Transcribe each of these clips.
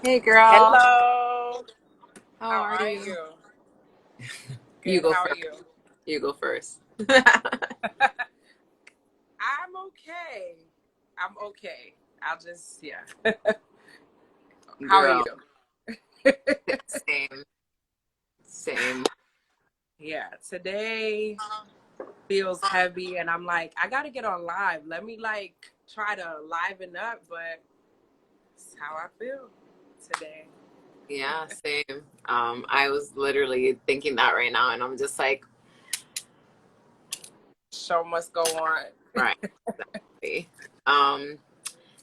Hey girl, Hello. how How are are you? you? You Good. go How are first. you? You go first. I'm okay. I'm okay. I'll just, yeah. How are you? Girl, same, same. Yeah. Today feels heavy, and I'm like, I got to get on live. Let me try to liven up, but it's how I feel today. Yeah, same. I was literally thinking that right now, and I'm just like, Show must go on. right. Exactly. Um,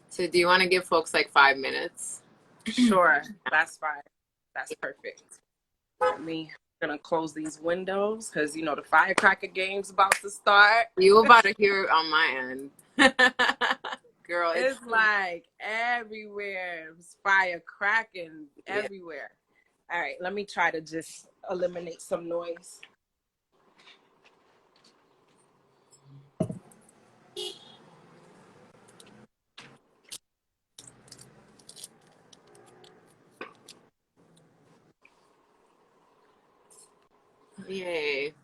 so do you want to give folks like 5 minutes? Sure. That's fine. That's perfect. Me gonna close these windows because the firecracker game's about to start. You about to hear it on my end. Girl, it's It's like everywhere. It's fire cracking yeah. everywhere. All right, let me try to just eliminate some noise. Yay.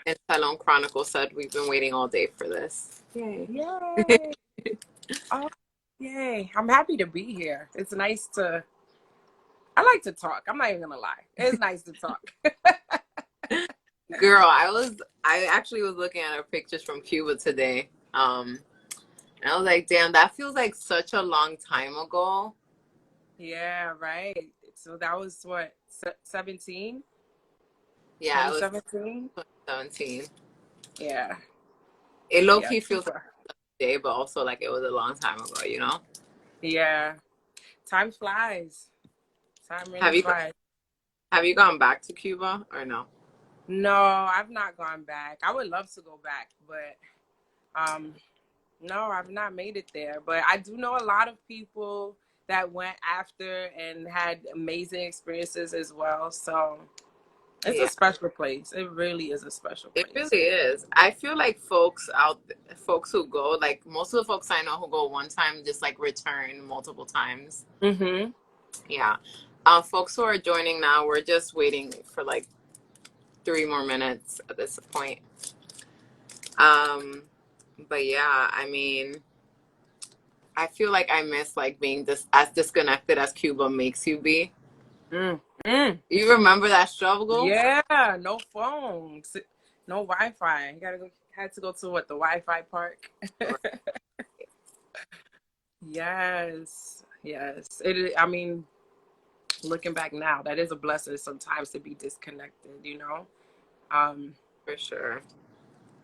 And Salon Chronicle said we've been waiting all day for this. Yay. Yay! Oh, yay! I'm happy to be here. It's nice to. I like to talk. I'm not even gonna lie. It's nice to talk. Girl, I actually was looking at our pictures from Cuba today. And I was like, damn, that feels like such a long time ago. Yeah, right. So that was what 17, Yeah, it was 2017. 2017. Yeah, It low yeah, key feels like Cuba. a day, but also like it was a long time ago, you know? Yeah, time flies. Time really Have you flies. have you gone back to Cuba or no? No, I've not gone back. I would love to go back, but um, no, I've not made it there. But I do know a lot of people that went after and had amazing experiences as well. So it's a Yeah, special place. It really is a special it place. really is. I feel like folks who go, like most of the folks I know who go one time just like return multiple times. Mm-hmm. Yeah. Folks who are joining now, we're just waiting for like 3 more minutes at this point. Um, but yeah, I mean, I feel like I miss like being this as disconnected as Cuba makes you be. Mm. Mm. You remember that struggle? Yeah, no phones, no Wi-Fi. You gotta go. Had to go to what, the Wi-Fi park. Yes, yes. I mean, looking back now, that is a blessing sometimes to be disconnected. Um, For sure.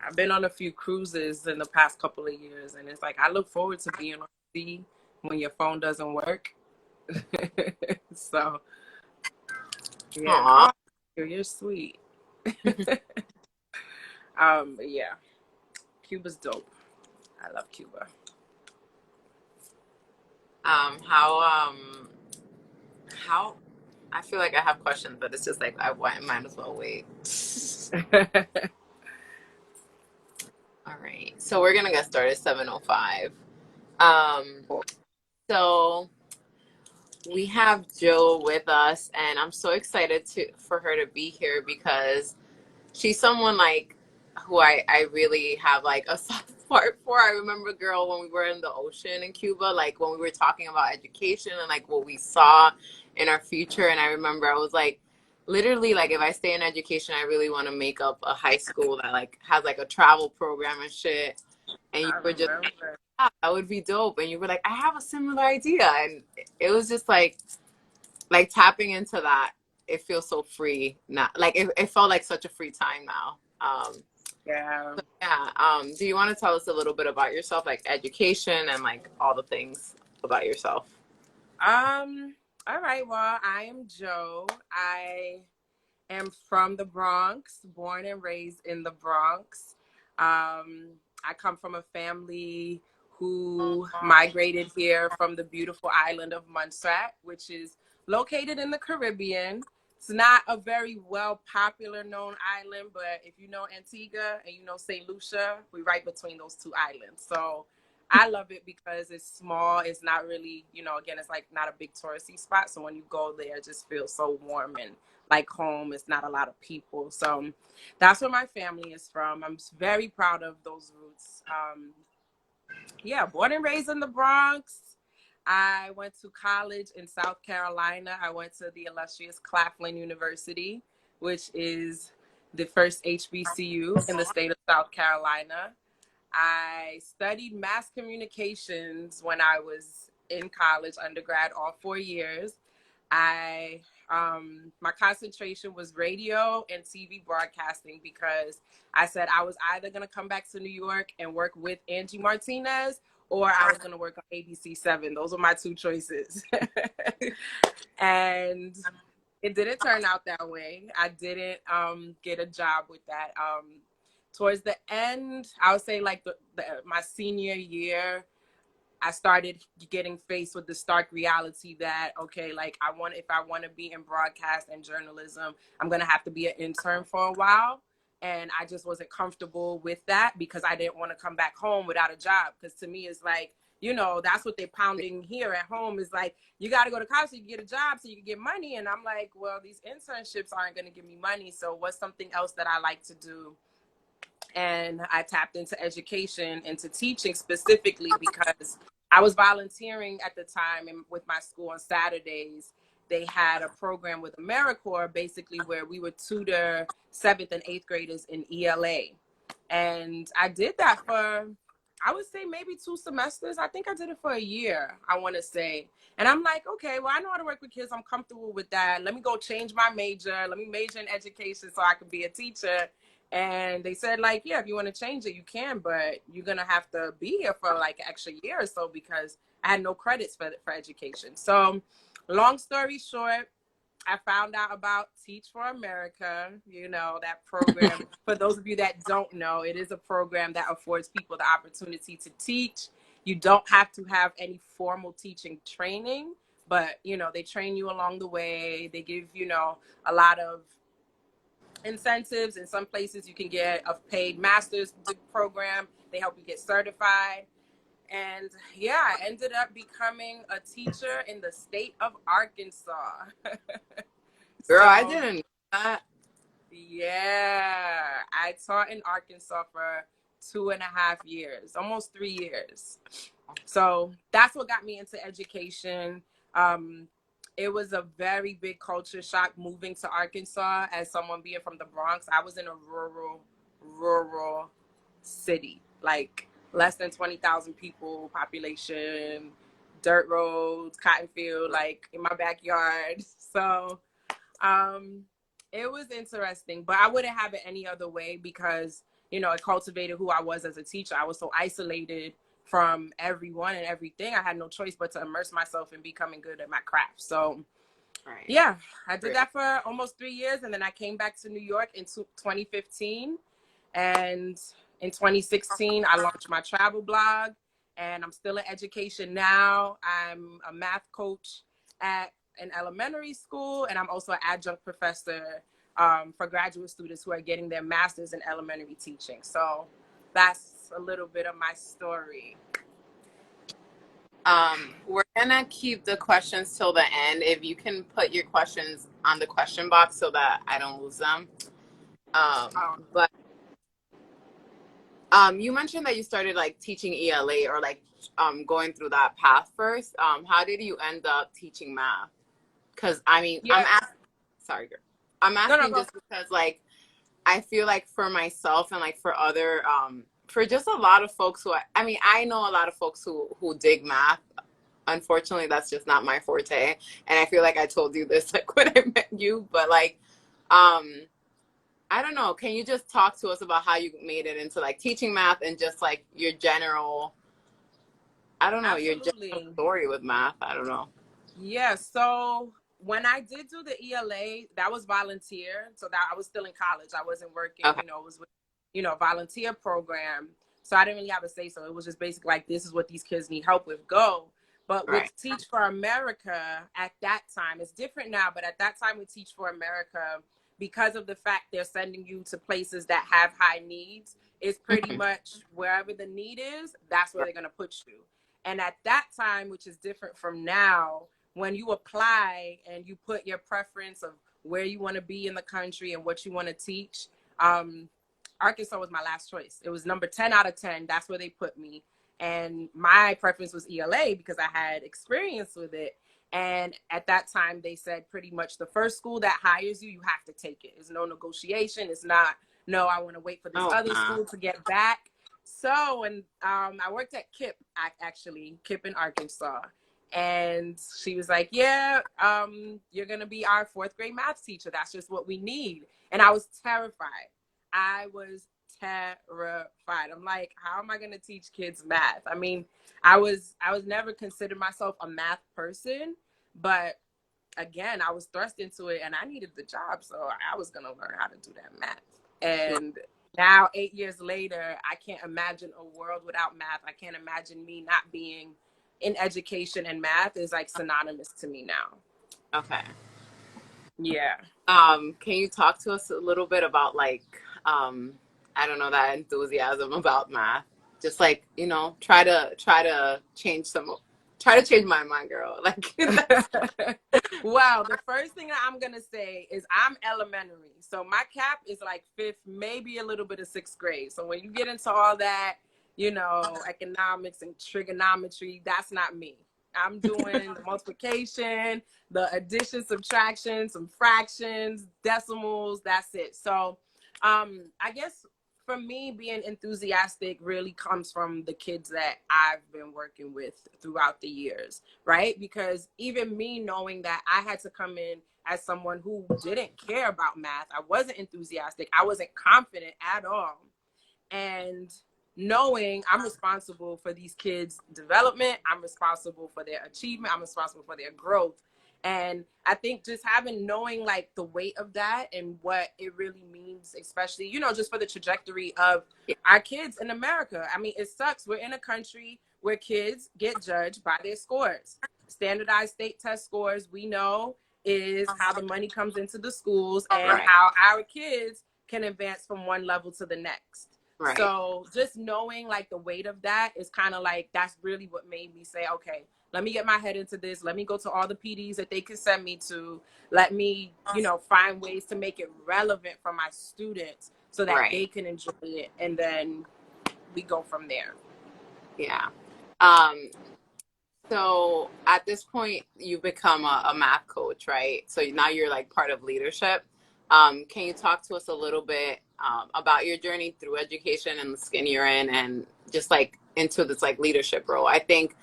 I've been on a few cruises in the past couple of years, and it's like I look forward to being on sea when your phone doesn't work. So, yeah. Aw. Oh, you're sweet. But yeah, Cuba's dope. I love Cuba. How how I feel like I have questions, but it's just like I might as well wait. All right. So we're gonna get started 7:05. Um, so we have Jill with us, and I'm so excited for her to be here because she's someone like who I really have like a soft part for. I remember, girl, when we were in the ocean in Cuba, like when we were talking about education and like what we saw in our future. And I remember I was like, literally, like if I stay in education, I really want to make up a high school that like has like a travel program and shit. And you I were just remember. yeah, that would be dope. And you were like, I have a similar idea. And it was just like tapping into that. It feels so free. Not like it felt like such a free time now. Yeah. Yeah. Do you want to tell us a little bit about yourself, like education and like all the things about yourself? All right. Well, I am Joe. I am from the Bronx, born and raised in the Bronx. I come from a family who migrated here from the beautiful island of Montserrat, which is located in the Caribbean. It's not a very well popular known island, but if you know Antigua and you know St. Lucia, we're right between those two islands. So I love it because it's small. It's not really, you know, again, it's like not a big touristy spot. So when you go there, it just feels so warm and like home. It's not a lot of people. So that's where my family is from. I'm very proud of those roots. Yeah, born and raised in the Bronx. I went to college in South Carolina. I went to the illustrious Claflin University, which is the first HBCU in the state of South Carolina. I studied mass communications when I was in college, undergrad, all 4 years. I my concentration was radio and TV broadcasting because I said I was either gonna come back to New York and work with Angie Martinez or I was gonna work on ABC 7. Those were my two choices. And it didn't turn out that way. I didn't get a job with that. Towards the end, I would say like my senior year, I started getting faced with the stark reality that, okay, like if I want to be in broadcast and journalism, I'm going to have to be an intern for a while. And I just wasn't comfortable with that because I didn't want to come back home without a job. Because to me, it's like, you know, that's what they're pounding here at home is like, you got to go to college so you can get a job so you can get money. And I'm like, well, these internships aren't going to give me money. So what's something else that I like to do? And I tapped into education, into teaching specifically because I was volunteering at the time and with my school on Saturdays. They had a program with AmeriCorps basically where we would tutor 7th and 8th graders in ELA. And I did that for, I would say maybe 2 semesters. I think I did it for a year, I want to say. And I'm like, okay, well, I know how to work with kids. I'm comfortable with that. Let me go change my major. Let me major in education so I could be a teacher. And they said, like, yeah, if you want to change it, you can, but you're going to have to be here for like an extra year or so because I had no credits for education. So long story short, I found out about Teach for America, you know, that program. For those of you that don't know, it is a program that affords people the opportunity to teach. You don't have to have any formal teaching training, but, you know, they train you along the way. They give, you know, a lot of incentives. In some places you can get a paid master's program. They help you get certified. And yeah, I ended up becoming a teacher in the state of Arkansas. Girl, I So didn't know that. yeah, I taught in Arkansas for 2.5 years, almost 3 years. So that's what got me into education. It was a very big culture shock moving to Arkansas as someone being from the Bronx. I was in a rural city, like less than 20,000 people population, dirt roads, cotton field, like in my backyard. So it was interesting, but I wouldn't have it any other way because, you know, it cultivated who I was as a teacher. I was so isolated from everyone and everything. I had no choice but to immerse myself in becoming good at my craft. So Right. yeah, I did that for almost 3 years. And then I came back to New York in 2015. And in 2016, I launched my travel blog and I'm still in education now. I'm a math coach at an elementary school, and I'm also an adjunct professor for graduate students who are getting their master's in elementary teaching. So that's a little bit of my story. We're gonna keep the questions till the end. If you can put your questions on the question box so that I don't lose them. But you mentioned that you started like teaching ELA or like going through that path first. How did you end up teaching math? Because I mean, Yeah. sorry, girl. I'm No, asking go. just because like I feel like for myself and like for other for just a lot of folks who I mean I know a lot of folks who dig math. Unfortunately, that's just not my forte, and I feel like I told you this like when I met you, but like um I don't know, can you just talk to us about how you made it into like teaching math and just like your general, I don't know, your general Absolutely. story with math? I don't know. Yeah, so when I did do the ELA, that was volunteer. So that I was still in college. I wasn't working, Okay. you know, it was with, you know, volunteer program. So I didn't really have a say. So it was just basically like, this is what these kids need help with, go. But Right. with Teach for America at that time, it's different now, but at that time with Teach for America, because of the fact they're sending you to places that have high needs, it's pretty Mhm. much wherever the need is, that's where they're going to put you. And at that time, which is different from now, when you apply and you put your preference of where you want to be in the country and what you want to teach, um, Arkansas was my last choice. It was number 10 out of 10. That's where they put me. And my preference was ELA because I had experience with it. And at that time, they said pretty much the first school that hires you, you have to take it. There's no negotiation. It's not, no, I want to wait for this Oh, other nah. school to get back. So, and I worked at KIP, actually, KIP in Arkansas. And she was like, yeah, you're going to be our fourth grade math teacher. That's just what we need. And I was terrified. I was terrified. I'm like, how am I going to teach kids math? I mean, I was never considered myself a math person, but again, I was thrust into it and I needed the job, so I was going to learn how to do that math. And now 8 years later, I can't imagine a world without math. I can't imagine me not being in education, and math is like synonymous to me now. Okay. Yeah. Can you talk to us a little bit about like, I don't know, that enthusiasm about math? Just like, try to change my mind, girl. Like that's Wow, the first thing that I'm gonna say is I'm elementary, so my cap is like fifth, maybe a little bit of sixth grade. So when you get into all that, economics and trigonometry, that's not me. I'm doing the multiplication, the addition, subtraction, some fractions, decimals. That's it. So, I guess for me, being enthusiastic really comes from the kids that I've been working with throughout the years, right? Because even me knowing that I had to come in as someone who didn't care about math, I wasn't enthusiastic, I wasn't confident at all. And knowing I'm responsible for these kids' development, I'm responsible for their achievement, I'm responsible for their growth. And I think just knowing like the weight of that and what it really means, especially, just for the trajectory of our kids in America. I mean, it sucks. We're in a country where kids get judged by their scores. Standardized state test scores, we know, is how the money comes into the schools and right, how our kids can advance from one level to the next. right, So just knowing like the weight of that is kind of like, that's really what made me say, okay, let me get my head into this. Let me go to all the PDs that they can send me to. Let me, find ways to make it relevant for my students so that they right. can enjoy it. And then we go from there. Yeah. Um, so at this point, you've become a math coach, right? So now you're like part of leadership. Can you talk to us a little bit about your journey through education and the skin you're in, and just like into this like leadership role? I think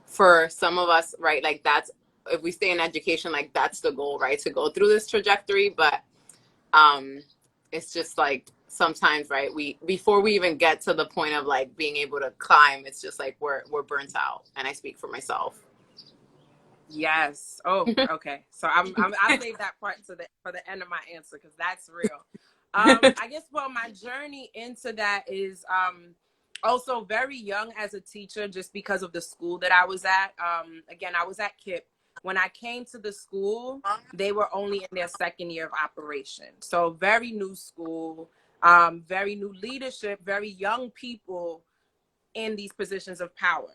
for some of us, right, like that's if we stay in education, like that's the goal, right, to go through this trajectory. But um, it's just like sometimes, right, we before we even get to the point of like being able to climb, it's just like we're burnt out, and I speak for myself. Yes. Oh, okay. So I'll save that part for the end of my answer because that's real. I guess my journey into that is also very young as a teacher, just because of the school that I was at. Again, I was at KIP. When I came to the school, they were only in their second year of operation, so very new school, very new leadership, very young people in these positions of power.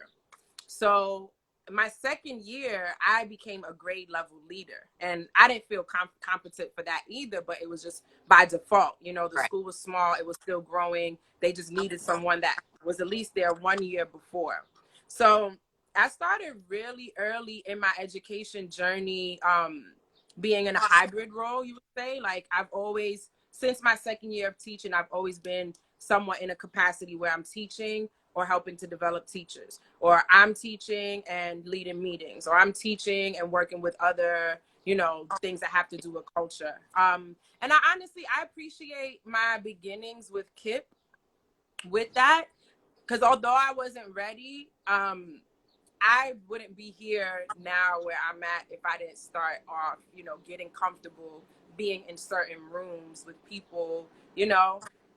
So my second year, I became a grade level leader, and I didn't feel competent for that either, but it was just by default. The Right. school was small, it was still growing. They just needed someone that was at least there 1 year before. So I started really early in my education journey, being in a hybrid role, you would say. Like I've always, since my second year of teaching, I've always been somewhat in a capacity where I'm teaching or helping to develop teachers, or I'm teaching and leading meetings, or I'm teaching and working with other, things that have to do with culture. And I appreciate my beginnings with KIP with that, because although I wasn't ready, I wouldn't be here now where I'm at if I didn't start off, getting comfortable being in certain rooms with people,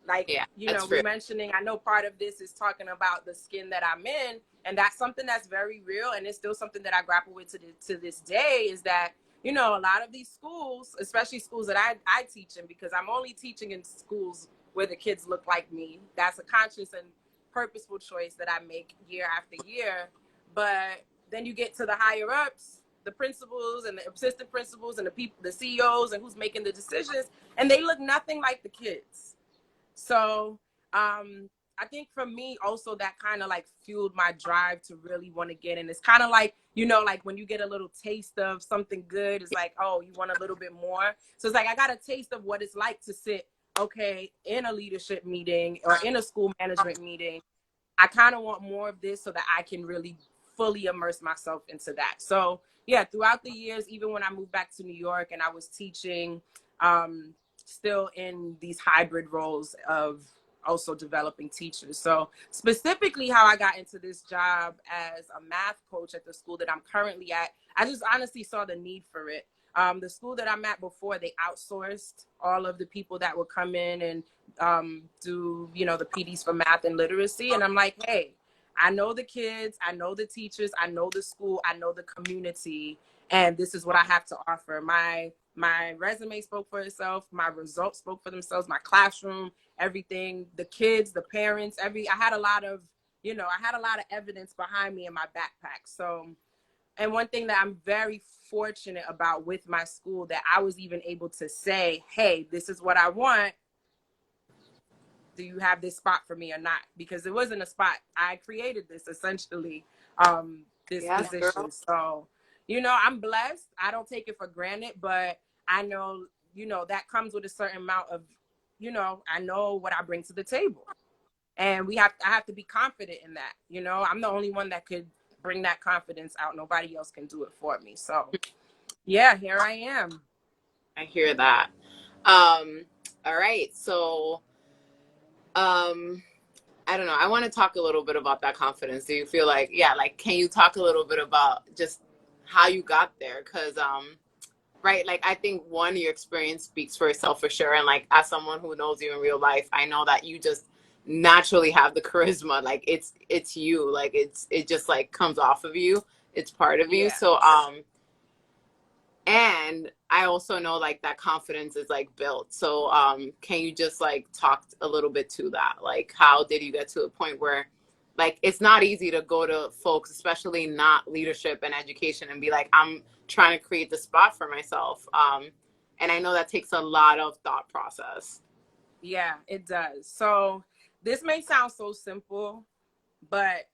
like, Yeah, that's we true. mentioning, I know part of this is talking about the skin that I'm in. And that's something that's very real. And it's still something that I grapple with to this day, is that a lot of these schools, especially schools that I teach in, because I'm only teaching in schools where the kids look like me. That's a conscious and purposeful choice that I make year after year. But then you get to the higher ups, the principals and the assistant principals and the people, the CEOs, and who's making the decisions, and they look nothing like the kids. So I think for me also that kind of like fueled my drive to really want to get in. It's kind of like, like when you get a little taste of something good, it's like, oh, you want a little bit more. So it's like I got a taste of what it's like to sit, okay, in a leadership meeting or in a school management meeting. I kind of want more of this so that I can really fully immerse myself into that. So yeah, throughout the years, even when I moved back to New York and I was teaching, still in these hybrid roles of also developing teachers. So specifically how I got into this job as a math coach at the school that I'm currently at, I just honestly saw the need for it. The school that I'm at before, they outsourced all of the people that would come in and do, the PDs for math and literacy. And I'm like, hey, I know the kids, I know the teachers, I know the school, I know the community, and this is what I have to offer. My resume spoke for itself, my results spoke for themselves, my classroom, everything, the kids, the parents, I had a lot of, I had a lot of evidence behind me in my backpack. So, and one thing that I'm very fortunate about with my school, that I was even able to say, hey, this is what I want. Do you have this spot for me or not? Because it wasn't a spot. I created this essentially, this Yes, position. girl. So, I'm blessed. I don't take it for granted, but I know, that comes with a certain amount of, I know what I bring to the table. And I have to be confident in that. I'm the only one that could bring that confidence out. Nobody else can do it for me. So yeah, here I am. I hear that. Um, all right. So, um, I don't know. I want to talk a little bit about that confidence. Do you feel like, yeah, like, can you talk a little bit about just how you got there? Because, right, like, I think one, your experience speaks for itself for sure. And like, as someone who knows you in real life, I know that you just naturally have the charisma. Like, it's you. Like, it just like comes off of you. It's part of you. Yeah. So, and I also know like that confidence is like built. So can you just like talk a little bit to that? Like how did you get to a point where like it's not easy to go to folks, especially not leadership and education, and be like, I'm trying to create the spot for myself. And I know that takes a lot of thought process. Yeah, it does. So this may sound so simple, but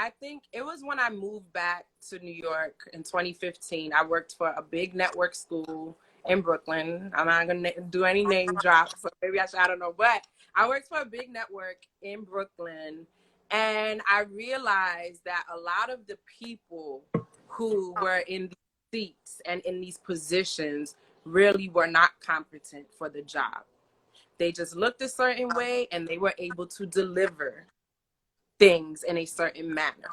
I think it was when I moved back to New York in 2015. I worked for a big network school in Brooklyn. I'm not going to do any name drops, so maybe I don't know. But I worked for a big network in Brooklyn, and I realized that a lot of the people who were in these seats and in these positions really were not competent for the job. They just looked a certain way and they were able to deliver things in a certain manner.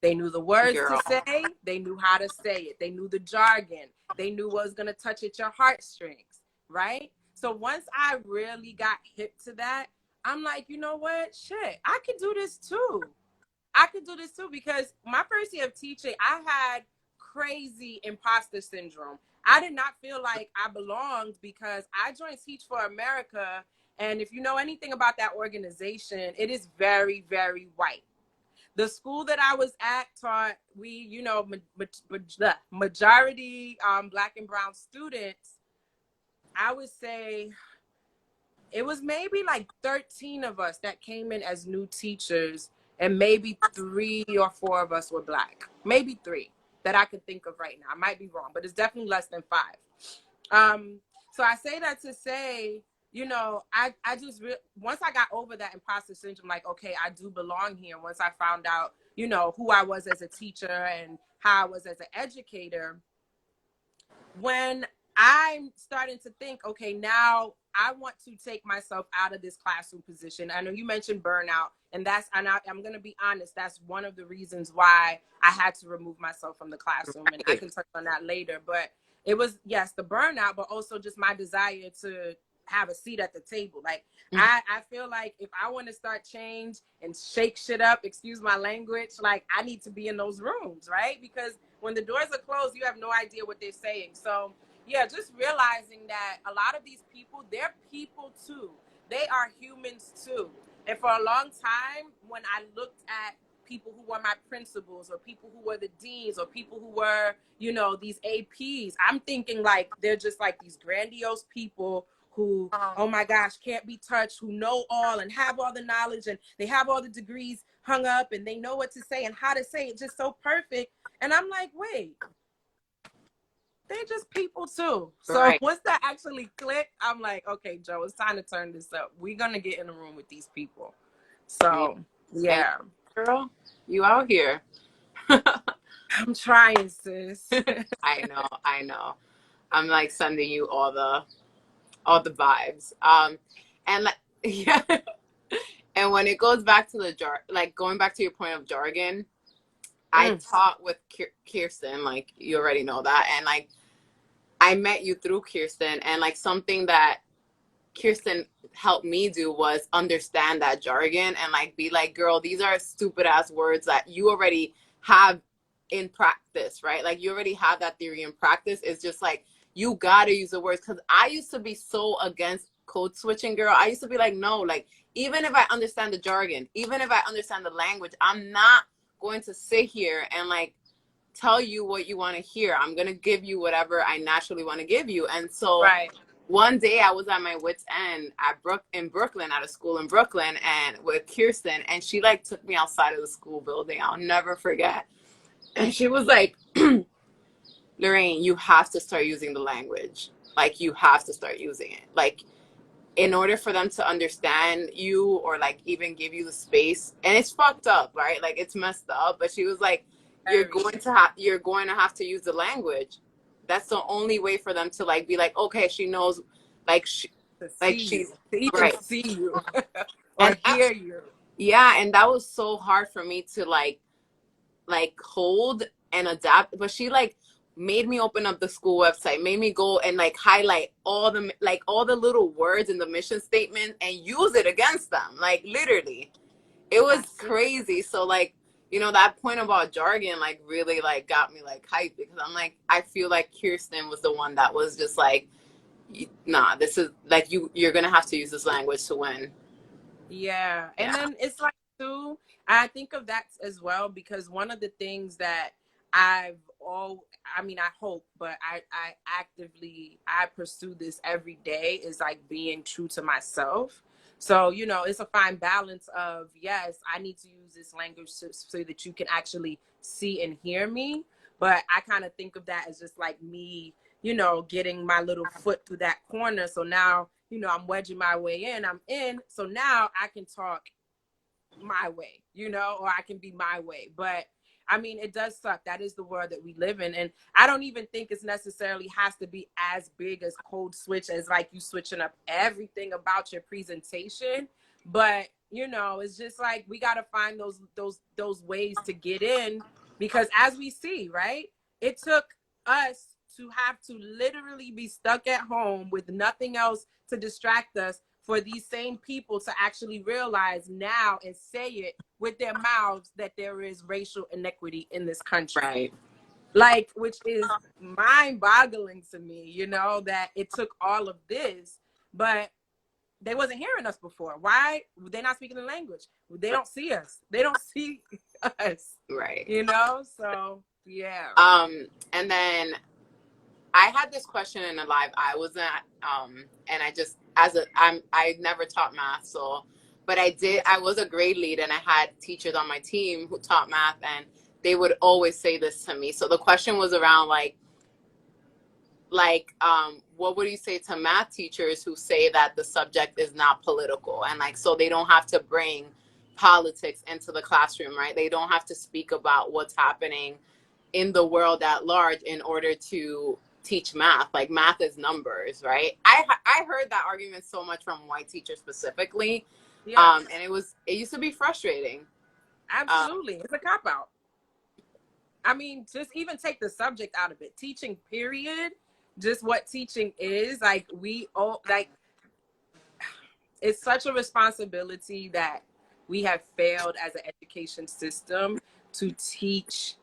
They knew the words to Girl. say, they knew how to say it, they knew the jargon, they knew what was going to touch at your heartstrings, right? So once I really got hip to that, I'm like, you know what? Shit, I could do this too. I could do this too, because my first year of teaching, I had crazy imposter syndrome. I did not feel like I belonged because I joined Teach for America. And if you know anything about that organization, it is very, very white. The school that I was at taught majority Black and brown students. I would say it was maybe like 13 of us that came in as new teachers, and maybe 3 or 4 of us were Black. Maybe 3 that I can think of right now. I might be wrong, but it's definitely less than 5. So I say that to say, I just once I got over that imposter syndrome, like, okay, I do belong here. Once I found out, who I was as a teacher and how I was as an educator, when I'm starting to think, okay, now I want to take myself out of this classroom position. I know you mentioned burnout, and I'm going to be honest, that's one of the reasons why I had to remove myself from the classroom, and I can touch on that later. But it was, yes, the burnout, but also just my desire to have a seat at the table. Like Mm. I feel like if I want to start change and shake shit up, excuse my language, like I need to be in those rooms, right? Because when the doors are closed, you have no idea what they're saying. So yeah, just realizing that a lot of these people, they're people too. They are humans too. And for a long time, when I looked at people who were my principals or people who were the deans or people who were, you know, these APs, I'm thinking like they're just like these grandiose people who, oh my gosh, can't be touched, who know all and have all the knowledge and they have all the degrees hung up and they know what to say and how to say it just so perfect. And I'm like, wait, they're just people too. So Right. once that actually clicked, I'm like, okay, Joe, it's time to turn this up. We're gonna get in the room with these people. Yeah. So And yeah, girl, you out here. I'm trying, sis. I know, I know. I'm like sending you all the vibes. And like yeah. And when it goes back to the like going back to your point of jargon, I Mm, taught with Kirsten, like you already know that, and like I met you through Kirsten, and like something that Kirsten helped me do was understand that jargon and like be like, girl, these are stupid ass words that you already have in practice, right? Like you already have that theory in practice. It's just like you gotta use the words. Cause I used to be so against code switching, girl. I used to be like, no, like even if I understand the jargon, even if I understand the language, I'm not going to sit here and like tell you what you want to hear. I'm gonna give you whatever I naturally want to give you. And so right. one day I was at my wit's end in Brooklyn, at a school in Brooklyn, and with Kirsten, and she like took me outside of the school building. I'll never forget. And she was like, Lorraine, you have to start using the language. Like you have to start using it. Like in order for them to understand you or like even give you the space. And it's fucked up, right? Like it's messed up. But she was like, Very you're going to have to use the language. That's the only way for them to like be like, okay, she knows, like to like see she's you, to even right. see you or And hear you. yeah, and that was so hard for me to like hold and adapt. But she like made me open up the school website, made me go and like highlight all the little words in the mission statement and use it against them. Like literally. It was That's it. crazy. So like, you know, that point about jargon like really like got me like hyped because I'm like, I feel like Kirsten was the one that was just like, nah, this is like you're gonna have to use this language to win. Yeah. And Yeah. then it's like, too, I think of that as well because one of the things that I've all, I mean, I hope, but I actively, I pursue this every day is like being true to myself. So, you know, it's a fine balance of, yes, I need to use this language so that you can actually see and hear me. But I kind of think of that as just like me, you know, getting my little foot through that corner. So now, you know, I'm wedging my way in, I'm in. So now I can talk my way, you know, or I can be my way. But I mean, it does suck. That is the world that we live in. And I don't even think it's necessarily has to be as big as code switch as like you switching up everything about your presentation. But, you know, it's just like we gotta find those ways to get in because as we see, right? It took us to have to literally be stuck at home with nothing else to distract us for these same people to actually realize now and say it with their mouths that there is racial inequity in this country. Right. Like, which is mind boggling to me, you know, that it took all of this, but they wasn't hearing us before. Why? They're not speaking the language. They don't see us. They don't see us, Right. you know? So, yeah. And then I had this question in a live I was at, and I just I never taught math, so but I was a grade lead and I had teachers on my team who taught math and they would always say this to me. So the question was around what would you say to math teachers who say that the subject is not political and like so they don't have to bring politics into the classroom, right? They don't have to speak about what's happening in the world at large in order to teach math. Like math is numbers, right? I heard that argument so much from white teachers specifically, Yes, and it used to be frustrating. absolutely. It's a cop out. I mean, just even take the subject out of it. Teaching, period. Just what teaching is. Like we all like it's such a responsibility that we have failed as an education system to teach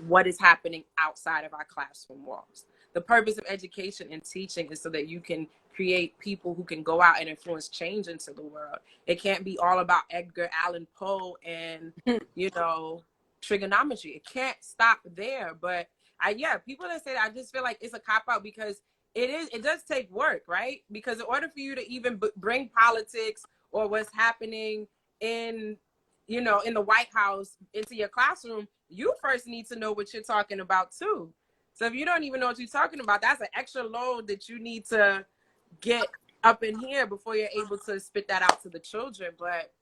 what is happening outside of our classroom walls. The purpose of education and teaching is so that you can create people who can go out and influence change into the world. It can't be all about Edgar Allan Poe and, you know, trigonometry. It can't stop there. But yeah, people that say that, I just feel like it's a cop out because it does take work, right? Because in order for you to even bring politics or what's happening in, you know, in the White House into your classroom, you first need to know what you're talking about too. So if you don't even know what you're talking about, that's an extra load that you need to get up in here before you're able to spit that out to the children. But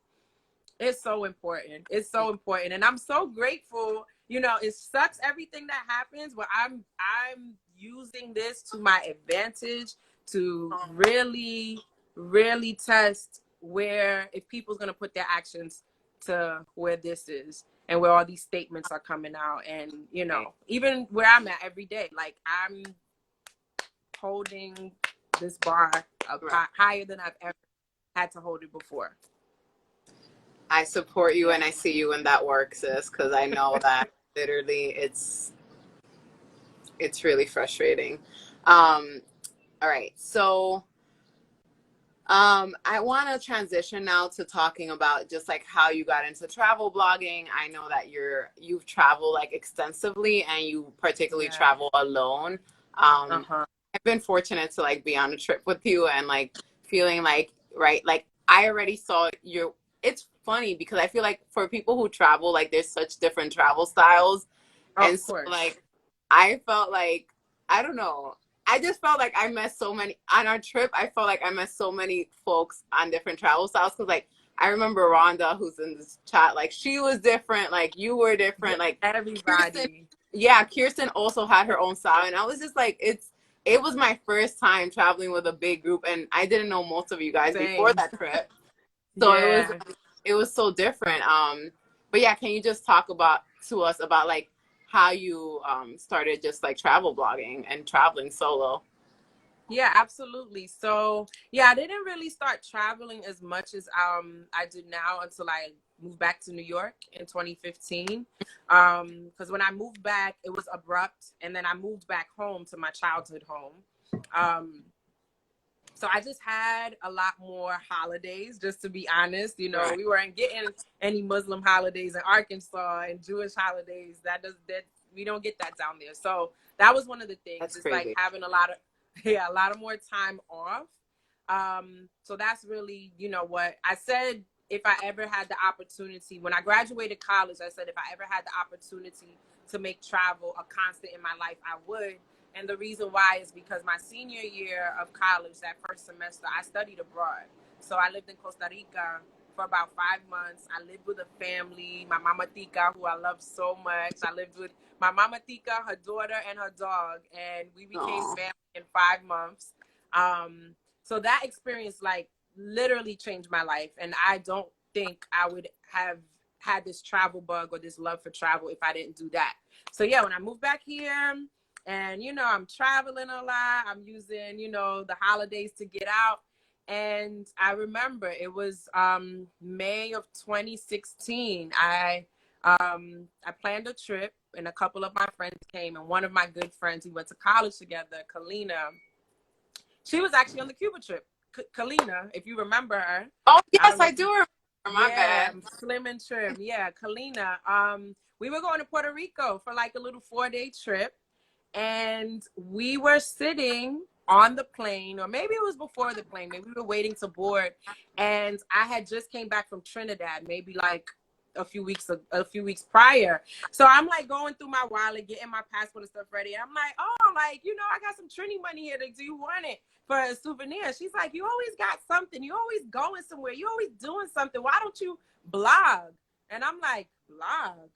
it's so important. It's so important. And I'm so grateful. You know, it sucks everything that happens, but I'm using this to my advantage to really, really test where, if people's gonna put their actions to where this is and where all these statements are coming out. And, you know, even where I'm at every day, like I'm holding this bar up higher than I've ever had to hold it before. I support you and I see you in that work, sis, because I know that literally it's really frustrating. All right, so I want to transition now to talking about just like how you got into travel blogging. I know that you've traveled like extensively and you particularly travel alone. I've been fortunate to like be on a trip with you and like feeling like, right, like I already saw your, it's funny because I feel like for people who travel, like there's such different travel styles. And so like I felt like, I don't know, I just felt like I met so many on our trip. I felt like I met so many folks on different travel styles because, like, I remember Rhonda, who's in this chat, like she was different, like you were different, like everybody. Kirsten also had her own style, and I was just like, it was my first time traveling with a big group, and I didn't know most of you guys before that trip, so it was so different. But yeah, can you just talk about to us about like how you started just like travel blogging and traveling solo? Yeah, absolutely. So yeah, I didn't really start traveling as much as I do now until I moved back to New York in 2015. Because when I moved back, it was abrupt, and then I moved back home to my childhood home. So I just had a lot more holidays, just to be honest. You know, we weren't getting any Muslim holidays in Arkansas and Jewish holidays. That we don't get that down there. So that was one of the things. That's it's crazy. Like having a lot of more time off. So that's really, you know, what I said. If I ever had the opportunity, when I graduated college, I said if I ever had the opportunity to make travel a constant in my life, I would. And the reason why is because my senior year of college, that first semester, I studied abroad. So I lived in Costa Rica for about 5 months. I lived with a family, my mama Tika, who I love so much. I lived with my mama Tika, her daughter, and her dog, and we became family in 5 months. So that experience, like, literally changed my life. And I don't think I would have had this travel bug or this love for travel if I didn't do that. So yeah, when I moved back here, and, you know, I'm traveling a lot. I'm using, you know, the holidays to get out. And I remember it was May of 2016. I planned a trip, and a couple of my friends came. And one of my good friends, we went to college together, Kalina. She was actually on the Cuba trip. Kalina, if you remember her. Oh, yes, I do remember. My bad. Slim and trim. Yeah, Kalina. We were going to Puerto Rico for like a little 4-day trip. And we were sitting on the plane, or maybe it was before the plane, maybe we were waiting to board, and I had just came back from Trinidad, maybe like a few weeks prior. So I'm like going through my wallet, getting my passport and stuff ready. I'm like, oh, like, you know, I got some Trini money here. Do you want it for a souvenir? She's like, you always got something. You always going somewhere. You always doing something. Why don't you blog? And I'm like, blog?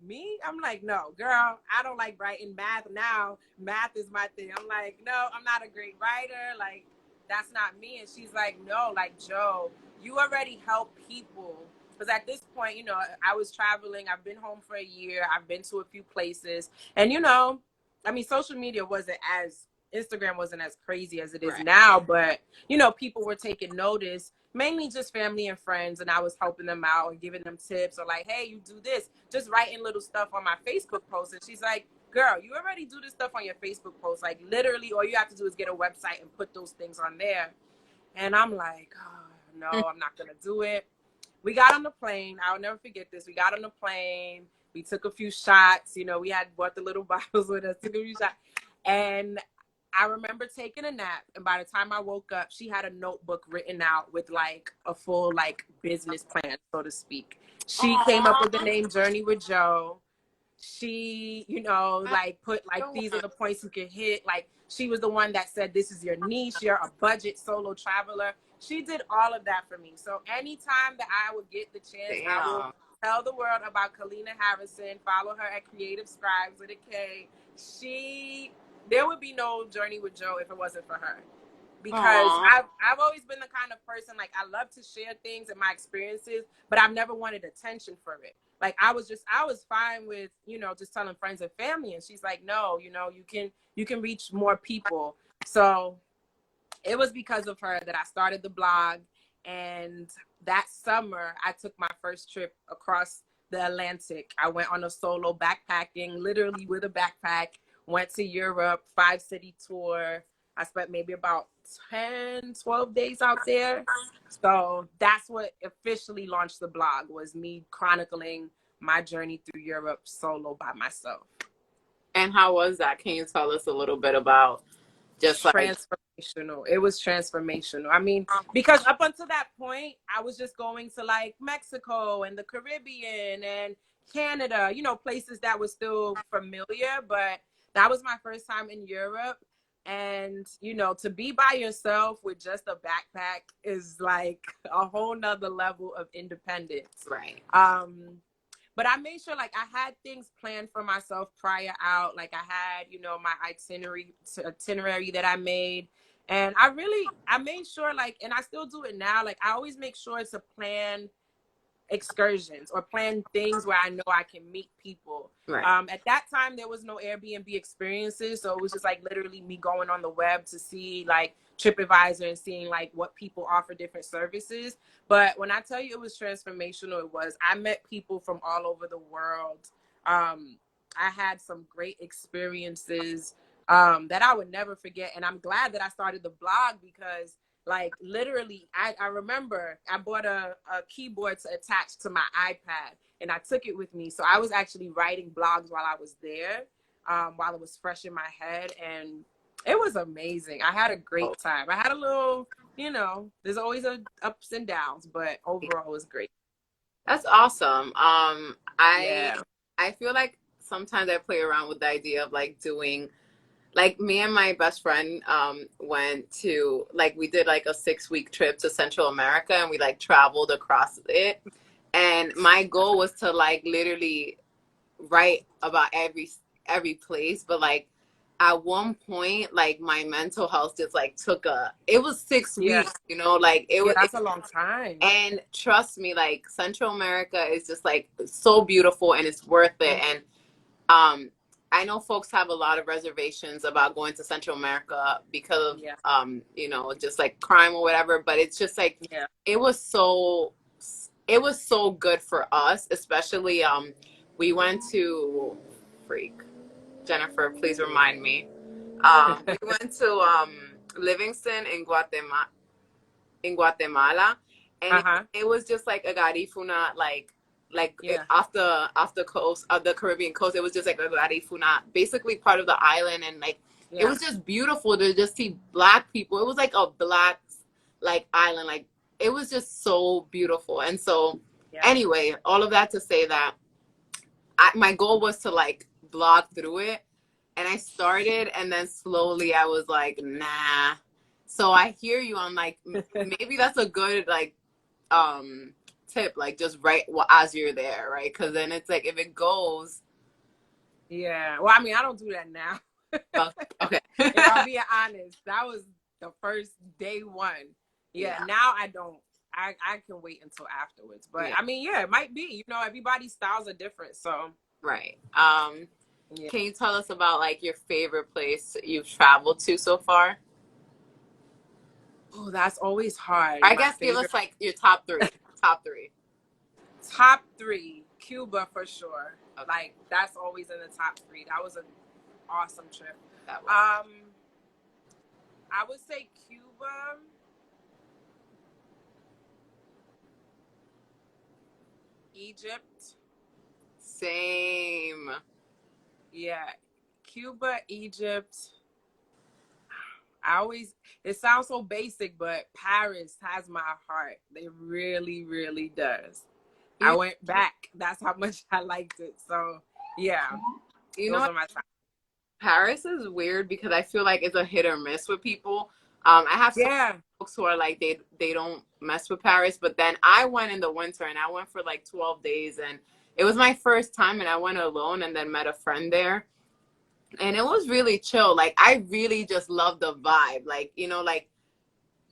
Me? I'm like, no, girl, I don't like writing math now. Math is my thing. I'm like, no, I'm not a great writer. Like, that's not me. And she's like, no, like, Joe, you already help people. Because at this point, you know, I was traveling. I've been home for a year. I've been to a few places. And, you know, I mean, social media wasn't as Instagram wasn't as crazy as it is Right. now, but you know, people were taking notice, mainly just family and friends, and I was helping them out and giving them tips or like, hey, you do this, just writing little stuff on my Facebook post. And she's like, girl, you already do this stuff on your Facebook post. Like literally all you have to do is get a website and put those things on there. And I'm like, oh, no, I'm not gonna do it. We got on the plane. I'll never forget this. We got on the plane. We took a few shots. You know, we had bought the little bottles with us, took a few shots. And I remember taking a nap. And by the time I woke up, she had a notebook written out with like a full like business plan, so to speak. She came up with the Aww. name Journey with Joe. She, you know, I like put like don't these are want the points you can hit. Like she was the one that said this is your niche. You're a budget solo traveler. She did all of that for me. So anytime that I would get the chance, I will damn. tell the world about Kalina Harrison. Follow her at Creative Scribes with a K. There would be no Journey with Joe if it wasn't for her, because Aww. I've always been the kind of person, like, I love to share things and my experiences, but I've never wanted attention for it. Like I was fine with, you know, just telling friends and family, and she's like, no, you know, you can reach more people. So it was because of her that I started the blog. And that summer I took my first trip across the Atlantic. I went on a solo backpacking, literally with a backpack, went to Europe, 5-city tour. I spent maybe about 10, 12 days out there. So that's what officially launched the blog, was me chronicling my journey through Europe solo by myself. And how was that? Can you tell us a little bit about just like, Transformational. It was transformational. I mean, because up until that point, I was just going to like Mexico and the Caribbean and Canada, you know, places that were still familiar, but that was my first time in Europe. And, you know, to be by yourself with just a backpack is like a whole nother level of independence. right? But I made sure, like, I had things planned for myself prior out. Like I had, you know, my itinerary that I made. And I made sure, like, and I still do it now. Like I always make sure to plan excursions or plan things where I know I can meet people. Right. At that time, there was no Airbnb experiences, so it was just like literally me going on the web to see like TripAdvisor and seeing like what people offer different services. But when I tell you it was transformational, it was. I met people from all over the world. I had some great experiences that I would never forget, and I'm glad that I started the blog, because like literally, I remember I bought a keyboard to attach to my iPad, and I took it with me. So I was actually writing blogs while I was there, while it was fresh in my head. And it was amazing. I had a great time. I had a little, you know, there's always a ups and downs, but overall it was great. That's awesome. I Yeah. I feel like sometimes I play around with the idea of like doing, like, me and my best friend went to, like, we did like a 6 week trip to Central America, and we like traveled across it. And my goal was to like literally write about every place, but like at one point, like my mental health just like took a, it was six Yeah. weeks, you know, like it Yeah, was. that's a long time. And trust me, like Central America is just like so beautiful and it's worth it. And um, I know folks have a lot of reservations about going to Central America because of Yeah. you know, just like crime or whatever. But it's just like Yeah. it was so it was so good for us, especially we went to freak Jennifer, please remind me. We went to Livingston in Guatemala, and Uh-huh. it was just like a garifuna, Yeah. off the coast of the Caribbean coast. It was just like a garifuna, basically part of the island, and like it Yeah. was just beautiful to just see black people. It was like a black like island, like it was just so beautiful. And so Yeah. anyway, all of that to say that my goal was to like blog through it, and I started, and then slowly I was like, nah. So I hear you on like maybe that's a good like tip, like just write as you're there, right? Because then it's like if it goes. Yeah. Well, I mean, I don't do that now. Okay. If I'm being honest, that was the first day one. Yeah, Yeah. now I don't. I can wait until afterwards. But Yeah. I mean, yeah, it might be. You know, everybody's styles are different. So Right. Yeah. Can you tell us about like your favorite place you've traveled to so far? Oh, that's always hard. I My guess give favorite us like your top three. Top three. top three, Cuba for sure. Okay, Like that's always in the top three. That was an awesome trip. that was Um, I would say Cuba, Egypt. same. Yeah, Cuba, Egypt. I always, it sounds so basic, but Paris has my heart. It really, really does. I You went back. That's how much I liked it. So, yeah, you know those what? are my top. Paris is weird because I feel like it's a hit or miss with people. I have some Yeah, folks who are like they don't mess with Paris, but then I went in the winter and I went for like 12 days and it was my first time and I went alone and then met a friend there and it was really chill. Like I really just love the vibe. Like, you know, like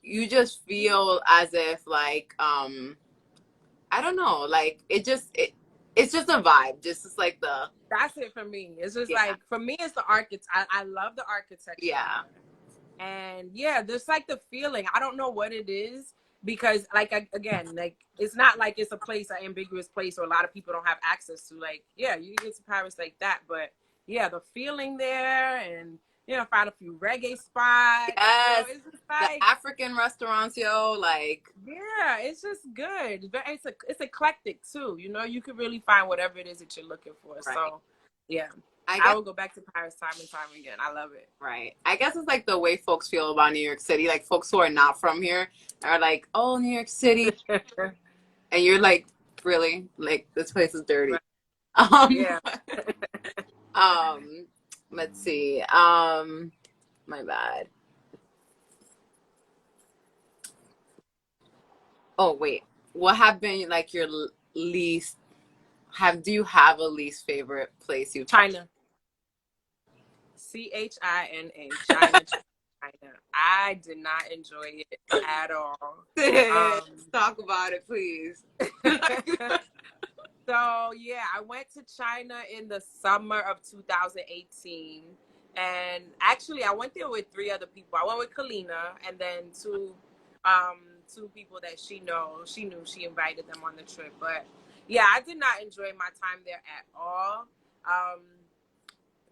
you just feel as if like I don't know, like it's just a vibe. Just it's like the that's it for me. It's just yeah, like, for me, it's the architect. I love the architecture yeah, there. And yeah, there's like the feeling. I don't know what it is because, like, again, like, it's not like it's a place, an ambiguous place, or a lot of people don't have access to. Like, yeah, you can get to Paris like that, but yeah, the feeling there, and find a few reggae spots. yes. It's just The like, African restaurants, yo, like yeah, it's just good. It's eclectic too. You can really find whatever it is that you're looking for. right. So, yeah, I I guess will go back to Paris time and time again. I love it. right. I guess it's like the way folks feel about New York City. Like folks who are not from here are like, "Oh, New York City," and you're like, "Really? Like this place is dirty." Right. Um, Yeah. um, let's see. My bad. Oh, wait. What have been like your least? Do you have a least favorite place you've traveled? China. China. China. China. I did not enjoy it at all. Let's Um, talk about it, please. so yeah, I went to China in the summer of 2018, and actually I went there with three other people. I went with Kalina and then two people that she knows. She knew, she invited them on the trip, but yeah, I did not enjoy my time there at all. Um,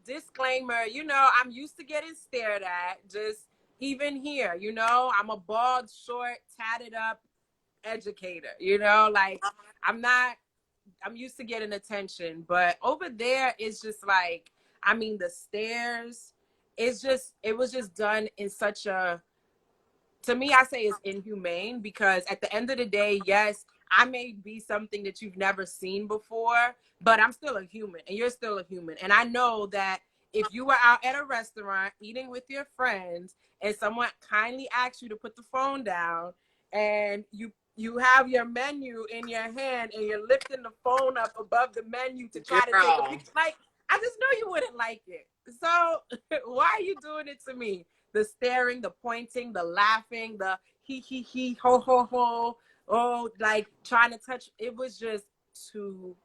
Disclaimer, I'm used to getting stared at. Just even here, I'm a bald, short, tatted up educator. Like, I'm not. I'm used to getting attention, but over there, it's just like, I mean, the stairs. It was just done in such a, to me, I say is inhumane, because at the end of the day, yes, I may be something that you've never seen before, but I'm still a human and you're still a human. And I know that if you were out at a restaurant eating with your friends and someone kindly asks you to put the phone down, and you have your menu in your hand and you're lifting the phone up above the menu to try to take a Girl. picture, like, I just know you wouldn't like it. So why are you doing it to me? The staring, the pointing, the laughing, the he, ho, ho, ho, oh, like trying to touch. It was just too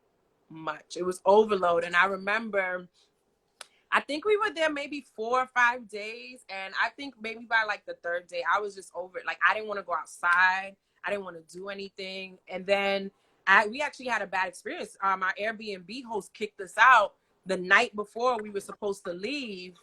much. It was overload. And I remember, I think we were there maybe 4 or 5 days. And I think maybe by like the third day, I was just over it. Like, I didn't want to go outside. I didn't want to do anything. And then we actually had a bad experience. Our Airbnb host kicked us out the night before we were supposed to leave.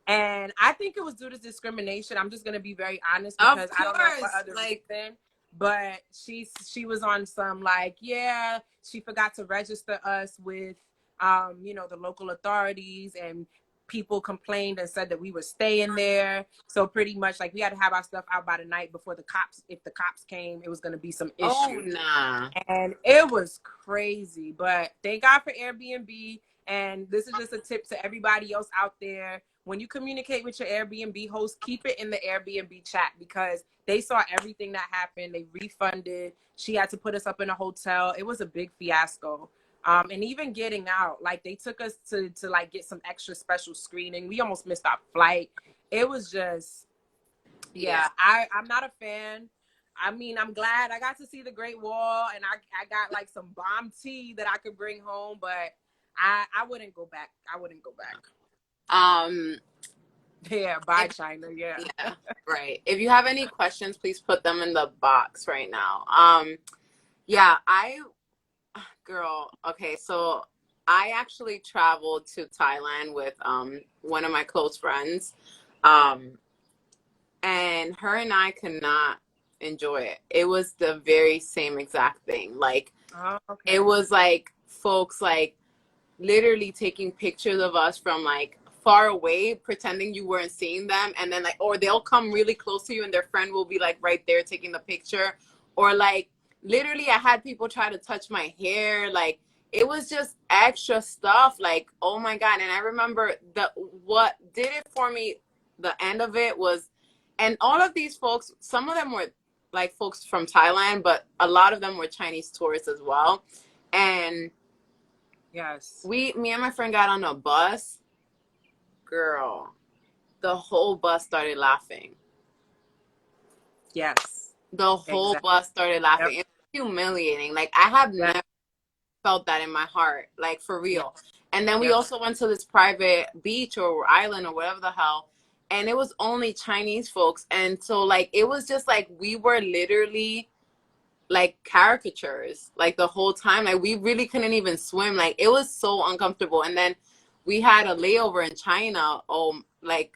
And I think it was due to discrimination. I'm just going to be very honest, Of because I don't know what course. other Like, reason. But she was on some, like, yeah, she forgot to register us with the local authorities, and people complained and said that we were staying there. So pretty much, like, we had to have our stuff out by the night before the cops. If the cops came, it was going to be some oh issue. nah. And it was crazy. But thank God for Airbnb. And this is just a tip to everybody else out there. When you communicate with your Airbnb host, keep it in the Airbnb chat, because they saw everything that happened. They refunded. She had to put us up in a hotel. It was a big fiasco. And even getting out, like, they took us to like get some extra special screening. We almost missed our flight. It was just, Yeah. yeah, I'm not a fan. I mean, I'm glad I got to see the Great Wall, and I got like some bomb tea that I could bring home, but I wouldn't go back. I wouldn't go back. Um, Yeah, bye if, China. Yeah. yeah, right. If you have any questions, please put them in the box right now. Yeah, girl, okay, so I actually traveled to Thailand with one of my close friends. Um, and her and I could not enjoy it. It was the very same exact thing. Like Oh, it okay. was like folks like literally taking pictures of us from like far away, pretending you weren't seeing them, and then like, or they'll come really close to you and their friend will be like right there taking the picture, or like literally I had people try to touch my hair. Like it was just extra stuff. Like, oh my God. And I remember what did it for me, the end of it was, and all of these folks, some of them were like folks from Thailand, but a lot of them were Chinese tourists as well. And Yes. me and my friend got on a bus. Girl, the whole bus started laughing. Yes. The whole Exactly. bus started Yep. laughing. It was humiliating. Like I have Yeah. never felt that in my heart, like for Yeah. real. And then we Yep. also went to this private beach or island or whatever the hell, and it was only Chinese folks. And so like it was just like we were literally like caricatures like the whole time. Like we really couldn't even swim. Like it was so uncomfortable. And then we had a layover in China. Oh, like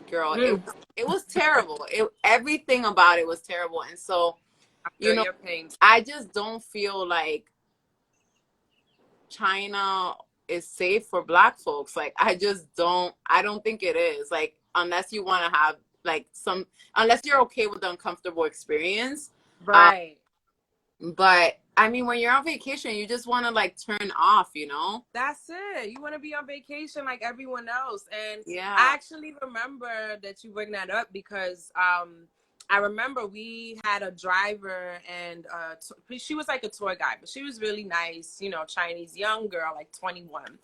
girl, Mm. it was terrible. It everything about it was terrible. And so, I you feel know, your pain. I just don't feel like China is safe for black folks. Like I don't think it is. Like unless you want to have like some unless you're okay with the uncomfortable experience. Um, Right. but I mean when you're on vacation, you just want to like turn off, you know? That's it. You want to be on vacation like everyone else. And I Yeah. actually remember that you bring that up because I remember we had a driver and she was like a tour guide, but she was really nice, you know, Chinese young girl, like 21.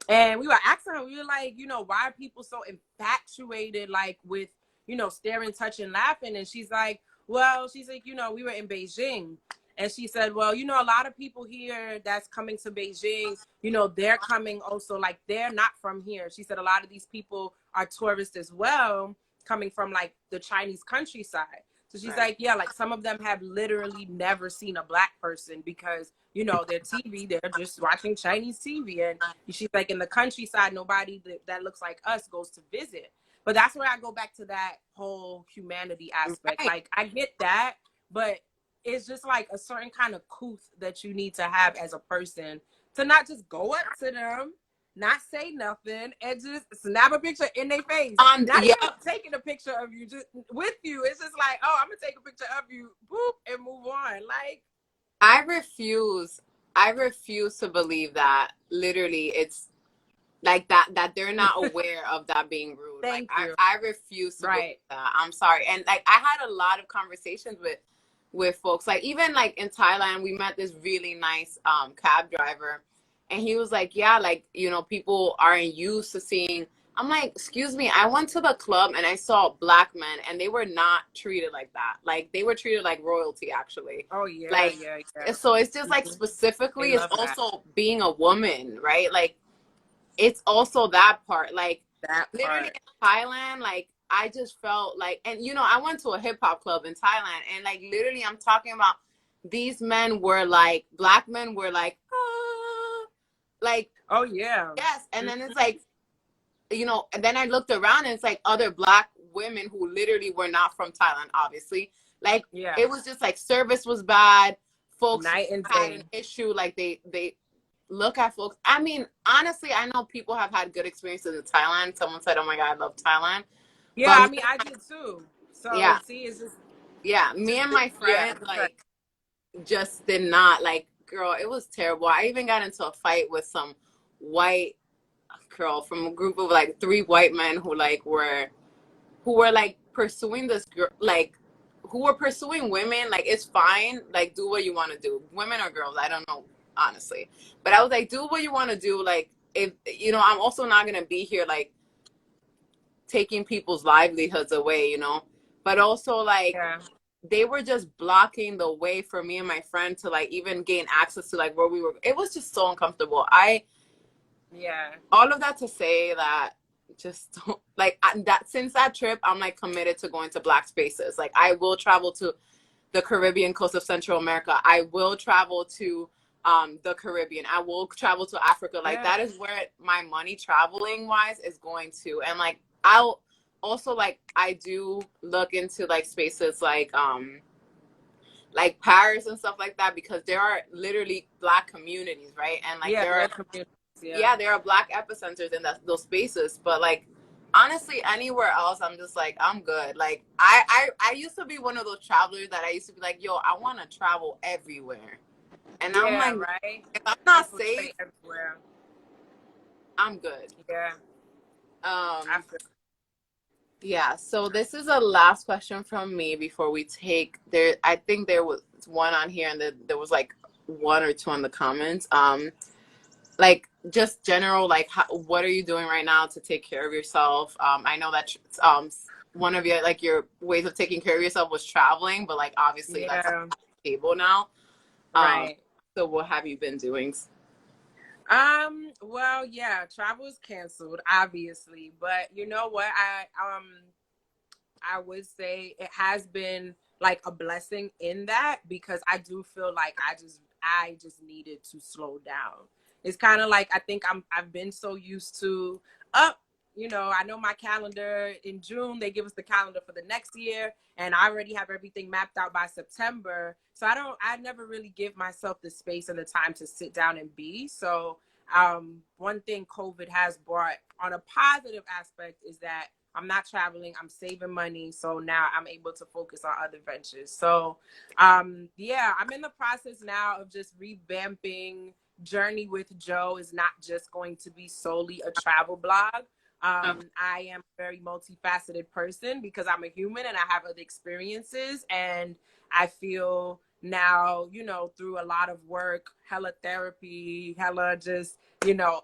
And we were asking her, we were like, you know, why are people so infatuated, like with, you know, staring, touching, laughing? And she's like, well, she's like, you know, we were in Beijing. And she said, well, you know, a lot of people here that's coming to Beijing, you know, they're coming also, like, they're not from here. She said, a lot of these people are tourists as well, coming from like the Chinese countryside. So she's Right. like, yeah, like some of them have literally never seen a black person because, you know, their TV, they're just watching Chinese TV. And she's like, in the countryside, nobody that looks like us goes to visit. But that's where I go back to that whole humanity aspect. Right. Like, I get that, but it's just like a certain kind of couth that you need to have as a person to not just go up to them, not say nothing, and just snap a picture in their face. Not Yeah, even taking a picture of you, just with you. It's just like, oh, I'm gonna take a picture of you, boop, and move on. Like, I refuse. I refuse to believe that literally it's like that they're not aware of that being rude. Like thank you. I refuse to believe Right. that. I'm sorry. And like I had a lot of conversations with folks. Like even like in Thailand, we met this really nice cab driver, and he was like, yeah, like you know, people aren't used to seeing. I'm like, excuse me, I went to the club and I saw black men and they were not treated like that. Like they were treated like royalty actually. Oh yeah, Like yeah, yeah. so it's just like Mhm. They specifically it's love that. also being a woman, right? Like it's also that part. Like That literally part. in Thailand, like I just felt like, and you know, I went to a hip hop club in Thailand, and like literally, I'm talking about these men were like black men were like, ah, like Oh yeah. yes, and then Mhm. it's like you know, and then I looked around and it's like other black women who literally were not from Thailand, obviously. Like Yeah. it was just like service was bad. Folks Night and had an day. issue. Like they look at folks. I mean, honestly, I know people have had good experiences in Thailand. Someone said, "Oh my God, I love Thailand," Yeah, but I mean I did too. So yeah, see, it's just yeah, me and my yeah, friend right. like just did not like. Girl, it was terrible. I even got into a fight with some white girl from a group of like three white men who were like pursuing this girl, like who were pursuing women. Like it's fine, like do what you want to do, women or girls, I don't know honestly, but I was like, do what you want to do. Like if you know, I'm also not gonna be here like taking people's livelihoods away, you know. But also like Yeah. they were just blocking the way for me and my friend to like even gain access to like where we were. It was just so uncomfortable. Yeah. All of that to say that just don't, like that since that trip, I'm like committed to going to black spaces. Like I will travel to the Caribbean coast of Central America. I will travel to the Caribbean. I will travel to Africa. Like Yeah. that is where my money traveling wise is going to. And like I'll also like I do look into like spaces like Paris and stuff like that because there are literally black communities, right? And like Yeah. there are Black communities. Yeah. yeah, there are black epicenters in those spaces, but like honestly anywhere else I'm just like I'm good. Like I used to be one of those travelers that I used to be like, yo, I want to travel everywhere, and I'm Yeah. like, Right. if I'm not Infiltrate safe, everywhere. I'm good. Yeah. I um feel. yeah, so this is a last question from me before we take there. I think there was one on here and there was like one or two on the comments. Like just general like what are you doing right now to take care of yourself? I know that one of your like your ways of taking care of yourself was traveling, but like obviously that's off Yeah. the table now. um Right. so what have you been doing? Well, yeah, travel is canceled, obviously, but you know what? I would say it has been like a blessing in that because I do feel like I just needed to slow down. It's kind of like I think I've been so used to up, I know my calendar in June, they give us the calendar for the next year and I already have everything mapped out by September. So I never really give myself the space and the time to sit down and be. So one thing COVID has brought on a positive aspect is that I'm not traveling. I'm saving money. So now I'm able to focus on other ventures. So, yeah, I'm in the process now of just revamping. Journey with Joe is not just going to be solely a travel blog. I am a very multifaceted person because I'm a human and I have other experiences. And I feel now, through a lot of work, hella therapy, hella just,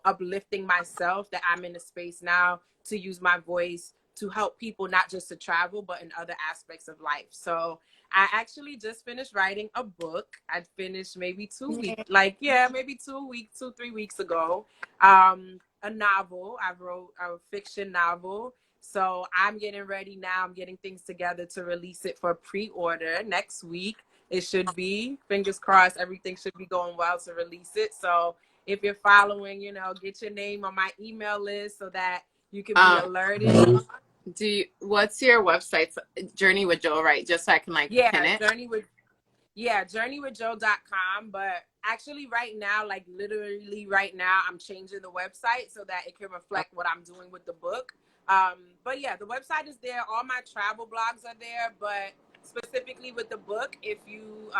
uplifting myself, that I'm in a space now to use my voice to help people, not just to travel, but in other aspects of life. So I actually just finished writing a book. I finished maybe 2 weeks, like, yeah, maybe 2 weeks, 3 weeks ago. A novel. I wrote a fiction novel. So I'm getting ready now. I'm getting things together to release it for pre-order next week. It should be, fingers crossed, everything should be going well to release it. So if you're following, get your name on my email list so that you can be um alerted. what's your website? Journey with Joe, right? Just so I can like pin Yeah, it. journeywithjoe.com. But actually right now, like literally right now, I'm changing the website so that it can reflect what I'm doing with the book. But yeah, the website is there. All my travel blogs are there, but specifically with the book, if you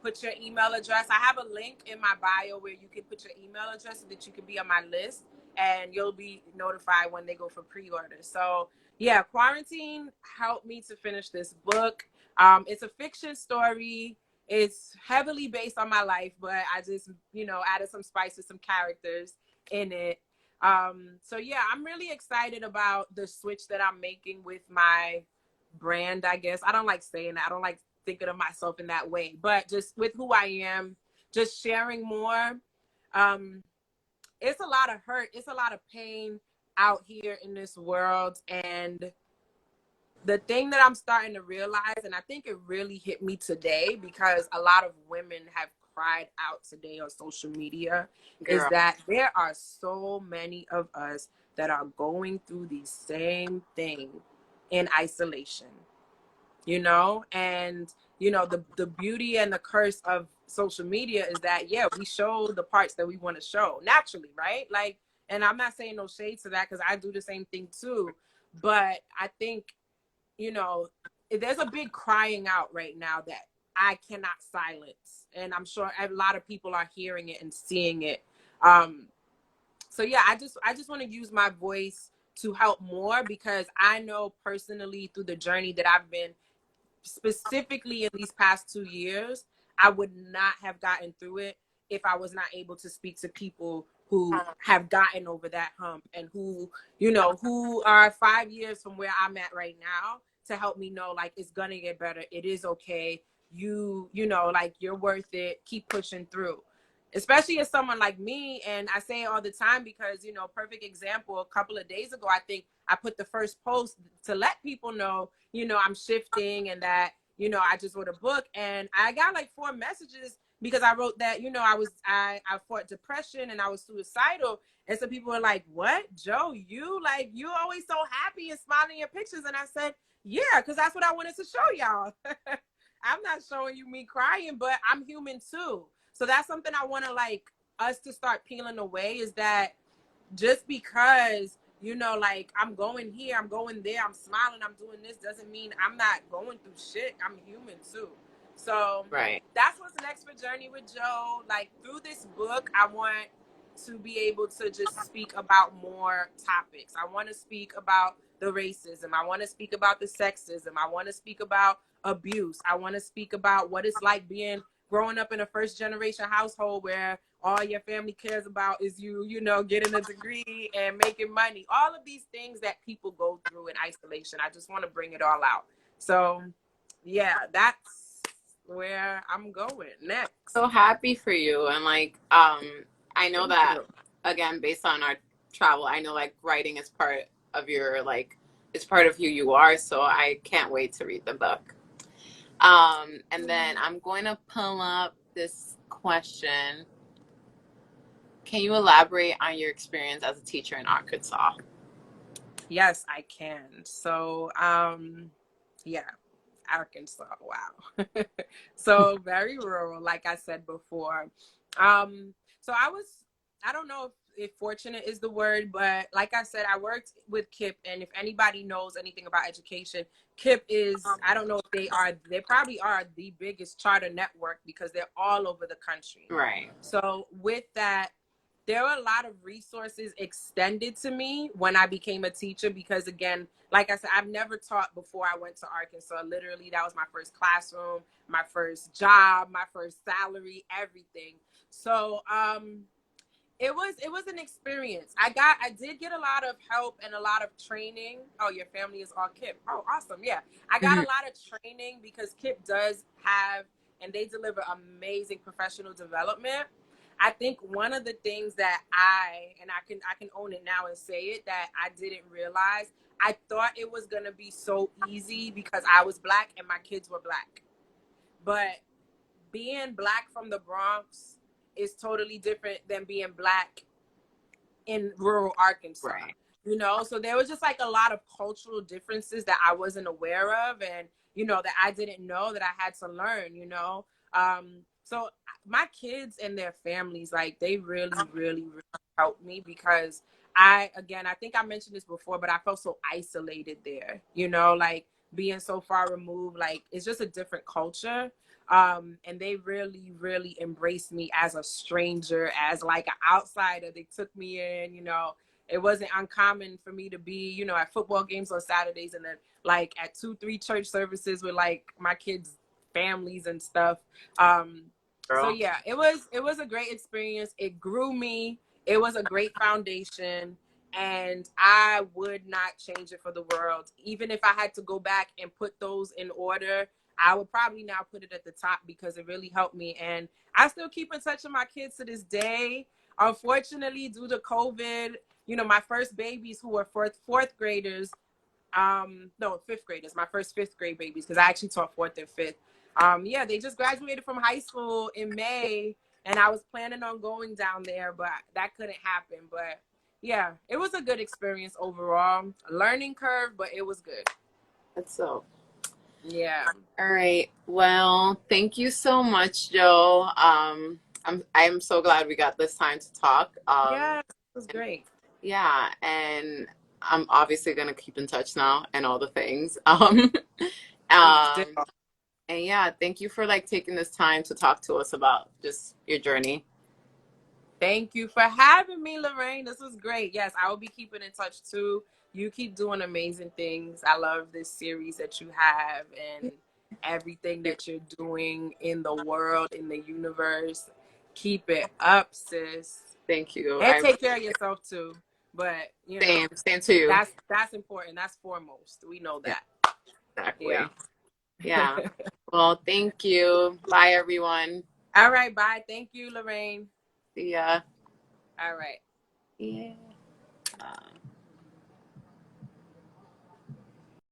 put your email address, I have a link in my bio where you can put your email address so that you can be on my list and you'll be notified when they go for pre-order. So yeah, quarantine helped me to finish this book. It's a fiction story. It's heavily based on my life, but I just, added some spice to some characters in it. So yeah, I'm really excited about the switch that I'm making with my brand, I guess. I don't like saying that. I don't like thinking of myself in that way, but just with who I am, just sharing more. Um, it's a lot of hurt. It's a lot of pain out here in this world. And the thing that I'm starting to realize, and I think it really hit me today because a lot of women have cried out today on social media, is Girl. that there are so many of us that are going through the same thing in isolation, and the beauty and the curse of social media is that, yeah, we show the parts that we want to show naturally, right? Like, and I'm not saying no shade to that because I do the same thing too, but I think, you know, there's a big crying out right now that I cannot silence. And I'm sure a lot of people are hearing it and seeing it. Um, so yeah, I just want to use my voice to help more because I know personally through the journey that I've been, specifically in these past 2 years, I would not have gotten through it if I was not able to speak to people who have gotten over that hump and who are 5 years from where I'm at right now to help me know, like, it's gonna get better. It is okay. Like, you're worth it. Keep pushing through. especially as someone like me. And I say it all the time because, you know, perfect example, a couple of days ago, I think I put the first post to let people know, you know, I'm shifting and that, you know, I just wrote a book, and I got like 4 messages because I wrote that, you know, I fought depression and I was suicidal. And so people were like, what, Joe, you always so happy and smiling in your pictures. And I said, yeah, because that's what I wanted to show y'all. I'm not showing you me crying, but I'm human too. So that's something I want to like us to start peeling away, is that just because, you know, like I'm going here, I'm going there, I'm smiling, I'm doing this, doesn't mean I'm not going through shit. I'm human too. So Right. that's what's next for Journey with Joe. Like through this book, I want to be able to just speak about more topics. I want to speak about the racism. I want to speak about the sexism. I want to speak about abuse. I want to speak about what it's like being growing up in a first generation household where all your family cares about is you know, getting a degree and making money. All of these things that people go through in isolation. I just want to bring it all out. So, yeah, that's where I'm going next. So happy for you. And like, I know Thank that you. again, based on our travel, I know like writing is part of your like it's part of who you are. So I can't wait to read the book. And then I'm going to pull up this question. Can you elaborate on your experience as a teacher in Arkansas? Yes, I can. So, yeah, Arkansas. Wow. So very rural, like I said before. So I don't know if fortunate is the word, but like I said, I worked with KIP, and if anybody knows anything about education, KIP is, I don't know if they probably are the biggest charter network because they're all over the country. Right. So with that, there were a lot of resources extended to me when I became a teacher because, again, like I said, I've never taught before I went to Arkansas. Literally, that was my first classroom, my first job, my first salary, everything. So it was an experience. I did get a lot of help and a lot of training. Oh, your family is all KIP. Oh, awesome. Yeah. I got a Mhm. lot of training because KIP does have, and they deliver amazing professional development. I think one of the things that I can own it now and say it, that I didn't realize, I thought it was gonna be so easy because I was Black and my kids were Black. But being Black from the Bronx is totally different than being Black in rural Arkansas, Right. you know? So there was just like a lot of cultural differences that I wasn't aware of, and, you know, that I didn't know that I had to learn, you know? So my kids and their families, like, they really, really, really helped me because again, I think I mentioned this before, but I felt so isolated there, you know, like being so far removed, like it's just a different culture. And they really, really embraced me as a stranger, as like an outsider. They took me in, you know. It wasn't uncommon for me to be, you know, at football games on Saturdays, and then like at 2 3 church services with like my kids' families and stuff. um so Girl. yeah, it was a great experience. It grew me. It was a great foundation, and I would not change it for the world. Even if I had to go back and put those in order, I would probably now put it at the top because it really helped me. And I still keep in touch with my kids to this day. Unfortunately, due to COVID, you know, my first babies, who were fourth graders, no, fifth graders, my first fifth grade babies, because I actually taught fourth and fifth. Yeah, they just graduated from high school in May, and I was planning on going down there, but that couldn't happen. But yeah, it was a good experience overall. A learning curve, but it was good. That's so. Yeah. All right. Well, thank you so much, Joe. I'm so glad we got this time to talk. Yeah, it was And great. yeah, and I'm obviously gonna keep in touch now and all the things. Please do. Um, and yeah, thank you for like taking this time to talk to us about just your journey. Thank you for having me, Lorraine. This was great. Yes, I will be keeping in touch too. You keep doing amazing things. I love this series that you have and everything that you're doing in the world, in the universe. Keep it up, sis. Thank you. And I take care of yourself too. But, you know, same to you. that's important. That's foremost. We know Yeah, that. Yeah. exactly. Yeah. Well, thank you. Bye, everyone. All right, bye. Thank you, Lorraine. See ya. All right. Yeah.